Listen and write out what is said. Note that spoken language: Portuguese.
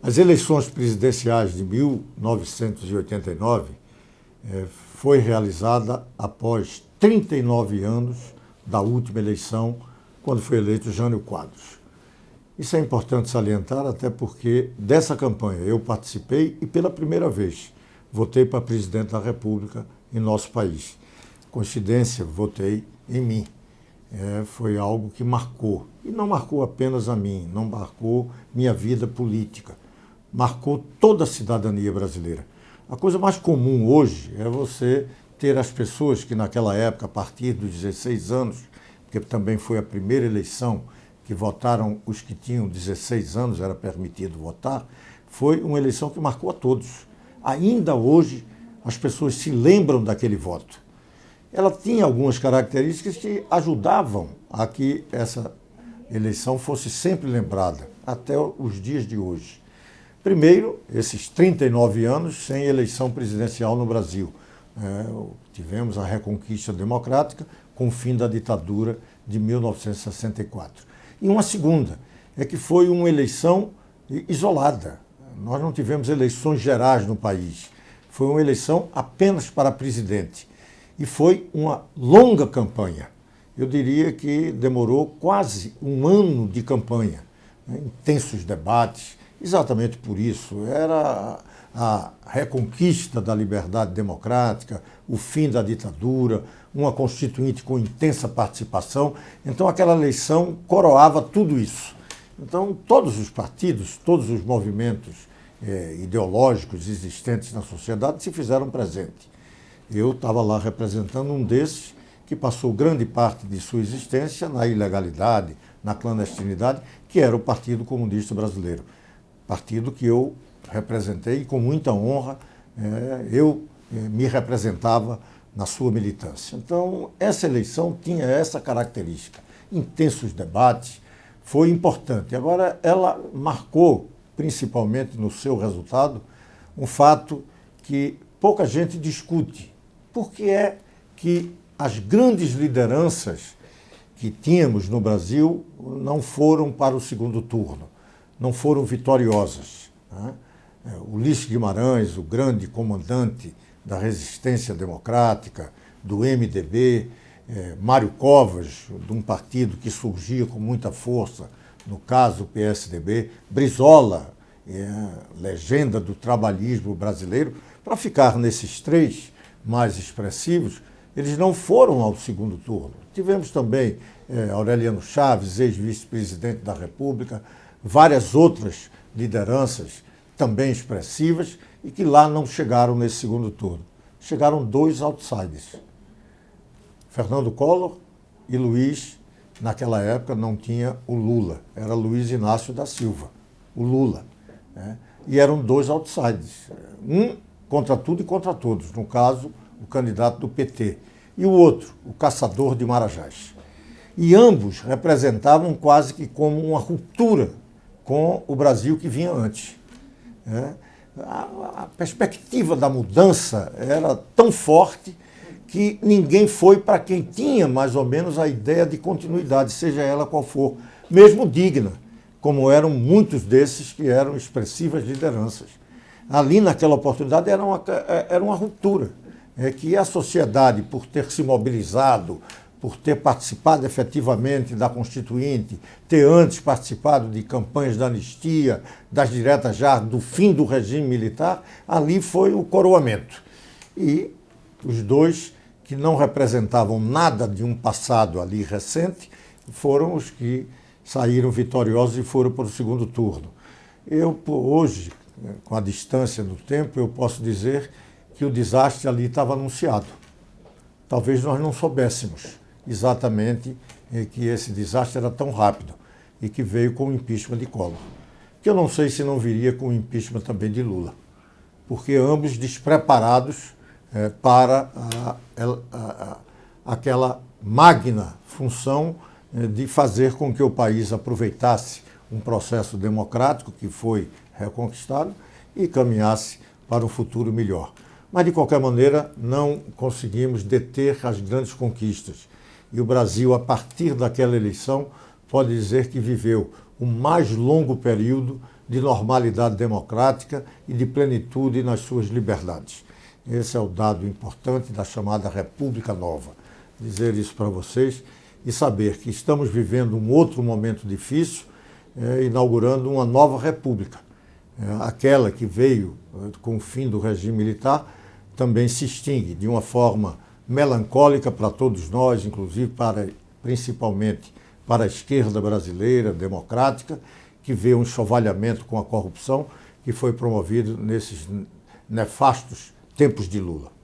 As eleições presidenciais de 1989 foi realizada após 39 anos da última eleição, quando foi eleito Jânio Quadros. Isso é importante salientar, até porque dessa campanha eu participei e pela primeira vez votei para presidente da República em nosso país. Coincidência, votei em mim. Foi algo que marcou, e não marcou apenas a mim, não marcou minha vida política, marcou toda a cidadania brasileira. A coisa mais comum hoje é você ter as pessoas que naquela época, a partir dos 16 anos, porque também foi a primeira eleição que votaram os que tinham 16 anos, era permitido votar, foi uma eleição que marcou a todos. Ainda hoje as pessoas se lembram daquele voto. Ela tinha algumas características que ajudavam a que essa eleição fosse sempre lembrada, até os dias de hoje. Primeiro, esses 39 anos sem eleição presidencial no Brasil. Tivemos a reconquista democrática com o fim da ditadura de 1964. E uma segunda, é que foi uma eleição isolada. Nós não tivemos eleições gerais no país. Foi uma eleição apenas para presidente. E foi uma longa campanha. Eu diria que demorou quase um ano de campanha, intensos debates. Exatamente por isso, era a reconquista da liberdade democrática, o fim da ditadura, uma constituinte com intensa participação. Então aquela eleição coroava tudo isso. Então todos os partidos, todos os movimentos ideológicos existentes na sociedade se fizeram presente. Eu estava lá representando um desses que passou grande parte de sua existência na ilegalidade, na clandestinidade, que era o Partido Comunista Brasileiro. Partido que eu representei e com muita honra eu me representava na sua militância. Então, essa eleição tinha essa característica. Intensos debates, foi importante. Agora, ela marcou, principalmente no seu resultado, um fato que pouca gente discute. Por que é que as grandes lideranças que tínhamos no Brasil não foram para o segundo turno, não foram vitoriosas, né? Ulisses Guimarães, o grande comandante da resistência democrática, do MDB, Mário Covas, de um partido que surgia com muita força, no caso o PSDB, Brizola, legenda do trabalhismo brasileiro, para ficar nesses três mais expressivos, eles não foram ao segundo turno. Tivemos também Aureliano Chaves, ex-vice-presidente da República, várias outras lideranças também expressivas e que lá não chegaram nesse segundo turno. Chegaram dois outsiders, Fernando Collor e Luiz. Naquela época não tinha o Lula, era Luiz Inácio da Silva, o Lula, né? E eram dois outsiders, um contra tudo e contra todos, no caso, o candidato do PT, e o outro, o caçador de Marajás. E ambos representavam quase que como uma ruptura com o Brasil que vinha antes. A perspectiva da mudança era tão forte que ninguém foi para quem tinha mais ou menos a ideia de continuidade, seja ela qual for, mesmo digna, como eram muitos desses que eram expressivas lideranças. Ali, naquela oportunidade, era uma ruptura, que a sociedade, por ter se mobilizado, por ter participado efetivamente da Constituinte, ter antes participado de campanhas de anistia, das diretas já, do fim do regime militar, ali foi o coroamento. E os dois que não representavam nada de um passado ali recente foram os que saíram vitoriosos e foram para o segundo turno. Eu, hoje, com a distância do tempo, eu posso dizer que o desastre ali estava anunciado. Talvez nós não soubéssemos exatamente que esse desastre era tão rápido e que veio com o impeachment de Collor. Que eu não sei se não viria com o impeachment também de Lula, porque ambos despreparados para aquela magna função de fazer com que o país aproveitasse um processo democrático que foi reconquistado e caminhasse para um futuro melhor. Mas, de qualquer maneira, não conseguimos deter as grandes conquistas. E o Brasil, a partir daquela eleição, pode dizer que viveu o mais longo período de normalidade democrática e de plenitude nas suas liberdades. Esse é o dado importante da chamada República Nova. Dizer isso para vocês e saber que estamos vivendo um outro momento difícil, inaugurando uma nova república. Aquela que veio com o fim do regime militar também se extingue de uma forma melancólica para todos nós, inclusive principalmente para a esquerda brasileira, democrática, que vê um enxovalhamento com a corrupção que foi promovido nesses nefastos tempos de Lula.